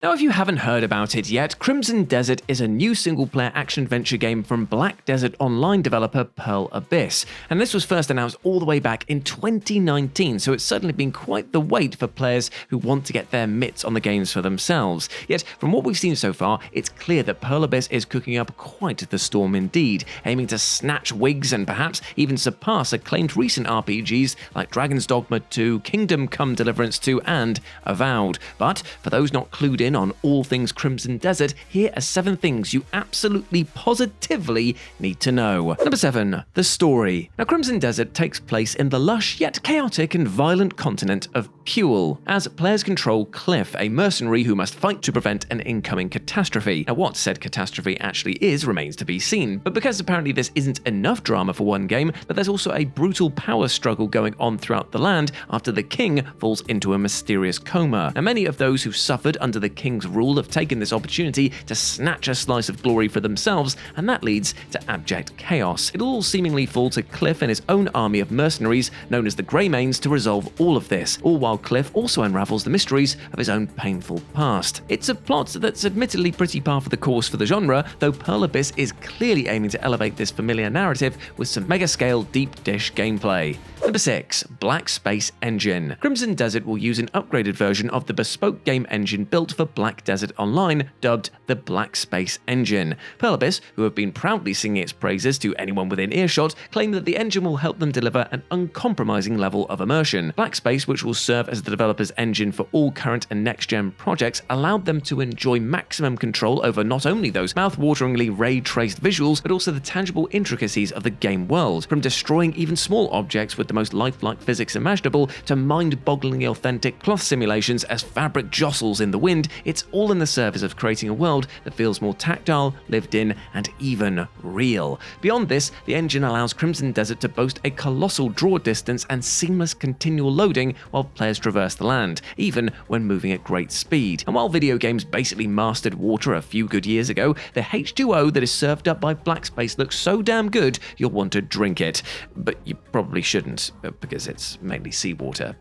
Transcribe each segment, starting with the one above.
Now, if you haven't heard about it yet, Crimson Desert is a new single-player action-adventure game from Black Desert Online developer Pearl Abyss, and this was first announced all the way back in 2019, so it's certainly been quite the wait for players who want to get their mitts on the games for themselves. Yet, from what we've seen so far, it's clear that Pearl Abyss is cooking up quite the storm indeed, aiming to snatch wigs and perhaps even surpass acclaimed recent RPGs like Dragon's Dogma 2, Kingdom Come Deliverance 2, and Avowed. But for those not clued in on all things Crimson Desert, here are 7 things you absolutely positively need to know. Number 7. The story. Now, Crimson Desert takes place in the lush yet chaotic and violent continent of Prequel, as players control Cliff, a mercenary who must fight to prevent an incoming catastrophe. Now, what said catastrophe actually is remains to be seen, but because apparently this isn't enough drama for one game, but there's also a brutal power struggle going on throughout the land after the king falls into a mysterious coma. Now, many of those who've suffered under the king's rule have taken this opportunity to snatch a slice of glory for themselves, and that leads to abject chaos. It'll all seemingly fall to Cliff and his own army of mercenaries, known as the Greymanes, to resolve all of this, all while Cliff also unravels the mysteries of his own painful past. It's a plot that's admittedly pretty par for the course for the genre, though Pearl Abyss is clearly aiming to elevate this familiar narrative with some mega-scale deep dish gameplay. Number 6. Black Space Engine. Crimson Desert will use an upgraded version of the bespoke game engine built for Black Desert Online, dubbed the Black Space Engine. Pearl Abyss, who have been proudly singing its praises to anyone within earshot, claim that the engine will help them deliver an uncompromising level of immersion. Black Space, which will serve as the developer's engine for all current and next-gen projects, allowed them to enjoy maximum control over not only those mouth-wateringly ray-traced visuals, but also the tangible intricacies of the game world, from destroying even small objects with the most lifelike physics imaginable to mind-bogglingly authentic cloth simulations as fabric jostles in the wind. It's all in the service of creating a world that feels more tactile, lived in, and even real. Beyond this, the engine allows Crimson Desert to boast a colossal draw distance and seamless continual loading while players traverse the land, even when moving at great speed. And while video games basically mastered water a few good years ago, the H2O that is served up by Black Space looks so damn good you'll want to drink it. But you probably shouldn't, because it's mainly seawater.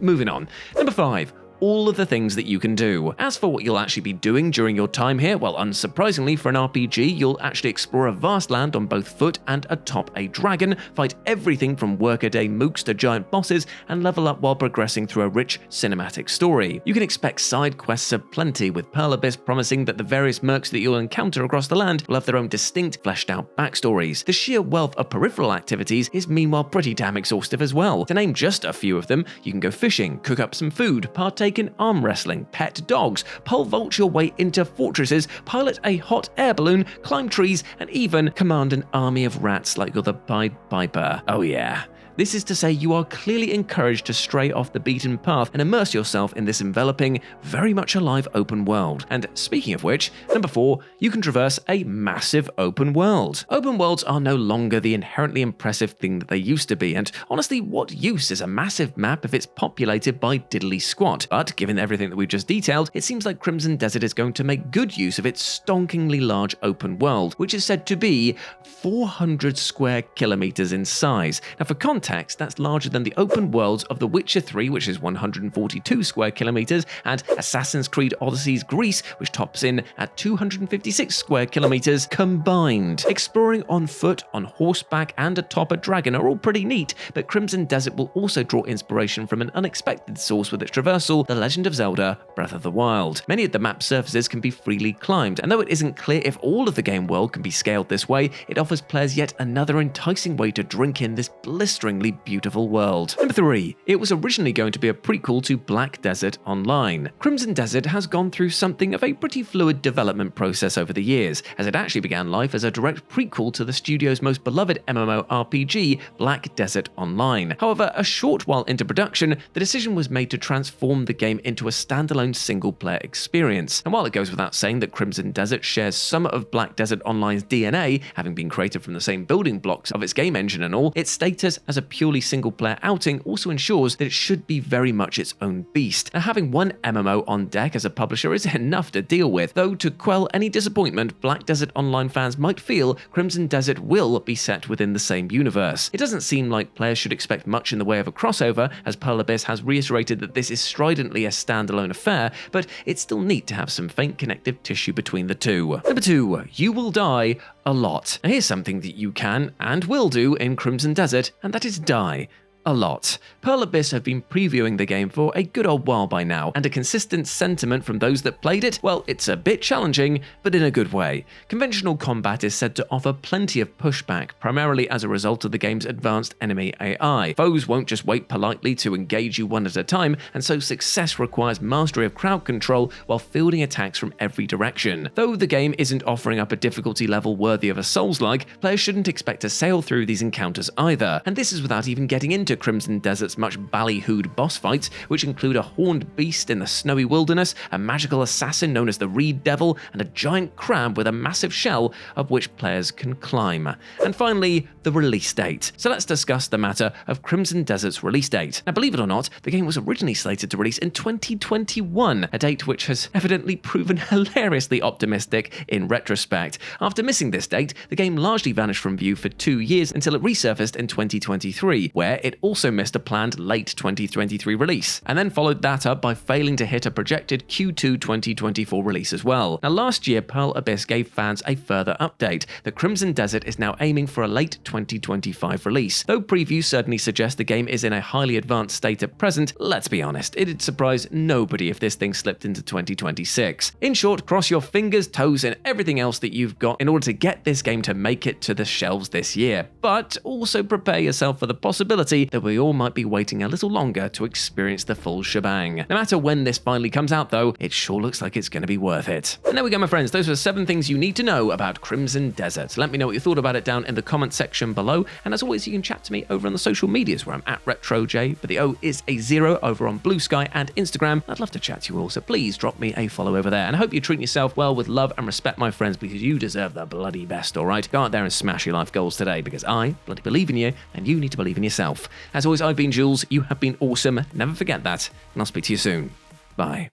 Moving on. Number 5. All of the things that you can do. As for what you'll actually be doing during your time here, well, unsurprisingly for an RPG, you'll actually explore a vast land on both foot and atop a dragon, fight everything from workaday mooks to giant bosses, and level up while progressing through a rich cinematic story. You can expect side quests aplenty, with Pearl Abyss promising that the various mercs that you'll encounter across the land will have their own distinct, fleshed out backstories. The sheer wealth of peripheral activities is meanwhile pretty damn exhaustive as well. To name just a few of them, you can go fishing, cook up some food, partake in arm wrestling, pet dogs, pole vault your way into fortresses, pilot a hot air balloon, climb trees, and even command an army of rats like you're the Pied Piper. Oh yeah. This is to say you are clearly encouraged to stray off the beaten path and immerse yourself in this enveloping, very much alive open world. And speaking of which, number 4, you can traverse a massive open world. Open worlds are no longer the inherently impressive thing that they used to be, and honestly, what use is a massive map if it's populated by diddly squat? But given everything that we've just detailed, it seems like Crimson Desert is going to make good use of its stonkingly large open world, which is said to be 400 square kilometers in size. Now, for context, that's larger than the open worlds of The Witcher 3, which is 142 square kilometers, and Assassin's Creed Odyssey's Greece, which tops in at 256 square kilometers combined. Exploring on foot, on horseback, and atop a dragon are all pretty neat, but Crimson Desert will also draw inspiration from an unexpected source with its traversal, The Legend of Zelda: Breath of the Wild. Many of the map surfaces can be freely climbed, and though it isn't clear if all of the game world can be scaled this way, it offers players yet another enticing way to drink in this blisteringly beautiful world. Number 3. It was originally going to be a prequel to Black Desert Online. Crimson Desert has gone through something of a pretty fluid development process over the years, as it actually began life as a direct prequel to the studio's most beloved MMORPG, Black Desert Online. However, a short while into production, the decision was made to transform the game into a standalone single-player experience. And while it goes without saying that Crimson Desert shares some of Black Desert Online's DNA, having been created from the same building blocks of its game engine and all, its status as a purely single-player outing also ensures that it should be very much its own beast. Now, having one MMO on deck as a publisher is enough to deal with, though to quell any disappointment Black Desert Online fans might feel, Crimson Desert will be set within the same universe. It doesn't seem like players should expect much in the way of a crossover, as Pearl Abyss has reiterated that this is stridently a standalone affair, but it's still neat to have some faint connective tissue between the two. Number 2. You will die a lot. Now, here's something that you can and will do in Crimson Desert, and that is die a lot. Pearl Abyss have been previewing the game for a good old while by now, and a consistent sentiment from those that played it, well, it's a bit challenging, but in a good way. Conventional combat is said to offer plenty of pushback, primarily as a result of the game's advanced enemy AI. Foes won't just wait politely to engage you one at a time, and so success requires mastery of crowd control while fielding attacks from every direction. Though the game isn't offering up a difficulty level worthy of a Souls-like, players shouldn't expect to sail through these encounters either, and this is without even getting into Crimson Desert's much ballyhooed boss fights, which include a horned beast in the snowy wilderness, a magical assassin known as the Reed Devil, and a giant crab with a massive shell up which players can climb. And finally, the release date. So let's discuss the matter of Crimson Desert's release date. Now, believe it or not, the game was originally slated to release in 2021, a date which has evidently proven hilariously optimistic in retrospect. After missing this date, the game largely vanished from view for 2 years until it resurfaced in 2023, where it also missed a planned late 2023 release, and then followed that up by failing to hit a projected Q2 2024 release as well. Now, last year, Pearl Abyss gave fans a further update. The Crimson Desert is now aiming for a late 2025 release. Though previews certainly suggest the game is in a highly advanced state at present, let's be honest, it'd surprise nobody if this thing slipped into 2026. In short, cross your fingers, toes, and everything else that you've got in order to get this game to make it to the shelves this year. But also prepare yourself for the possibility that we all might be waiting a little longer to experience the full shebang. No matter when this finally comes out though, it sure looks like it's going to be worth it. And there we go, my friends, those are 7 things you need to know about Crimson Desert. Let me know what you thought about it down in the comment section below, and as always, you can chat to me over on the social medias where I'm at RetroJ, but the O is a 0 over on Blue Sky and Instagram. I'd love to chat to you all, so please drop me a follow over there, and I hope you're treating yourself well with love and respect, my friends, because you deserve the bloody best, alright? Go out there and smash your life goals today, because I bloody believe in you, and you need to believe in yourself. As always, I've been Jules, you have been awesome, never forget that, and I'll speak to you soon. Bye.